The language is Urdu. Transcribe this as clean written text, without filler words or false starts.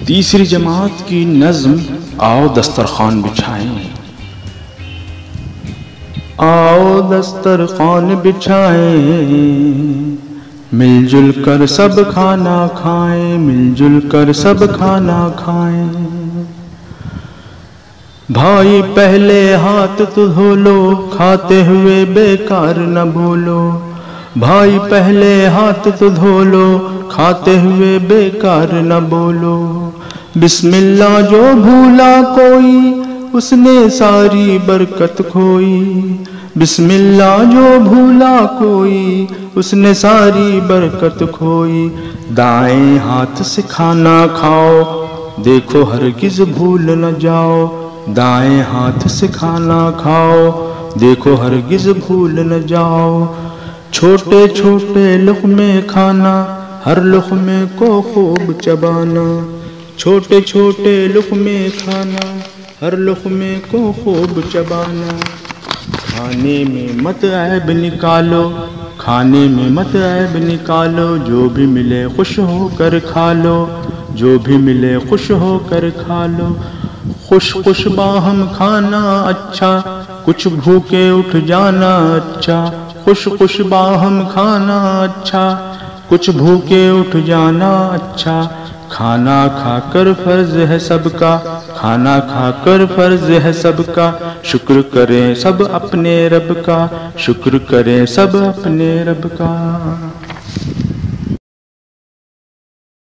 تیسری جماعت کی نظم آؤ دسترخوان بچھائیں، آؤ دسترخوان بچھائیں، مل جل کر سب کھانا کھائیں، مل جل کر سب کھانا کھائیں۔ بھائی پہلے ہاتھ تو دھو لو، کھاتے ہوئے بیکار نہ بولو، بھائی پہلے ہاتھ تو دھو لو، کھاتے ہوئے بیکار نہ بولو۔ بسم اللہ جو بھولا کوئی، اس نے ساری برکت کھوئی، بسم اللہ جو بھولا کوئی، اس نے ساری برکت کھوئی۔ دائیں ہاتھ سے کھانا کھاؤ، دیکھو ہرگز بھول نہ جاؤ، دائیں ہاتھ سے کھانا کھاؤ، دیکھو ہرگز بھول نہ جاؤ۔ چھوٹے چھوٹے لقمے کھانا، ہر لقمے کو خوب چبانا، چھوٹے چھوٹے لقمے کھانا، ہر لقمے کو خوب چبانا۔ کھانے میں مت عیب نکالو، کھانے میں مت عیب نکالو، جو بھی ملے خوش ہو کر کھا لو، جو بھی ملے خوش ہو کر کھا لو۔ خوش خوش باہم کھانا اچھا، کچھ بھوکے اٹھ جانا اچھا، خوش خوش باہم کھانا اچھا، کچھ بھوکے اٹھ جانا اچھا۔ کھانا کھا کر فرض ہے سب کا، کھانا کھا کر فرض ہے سب کا، شکر کریں سب اپنے رب کا، شکر کریں سب اپنے رب کا۔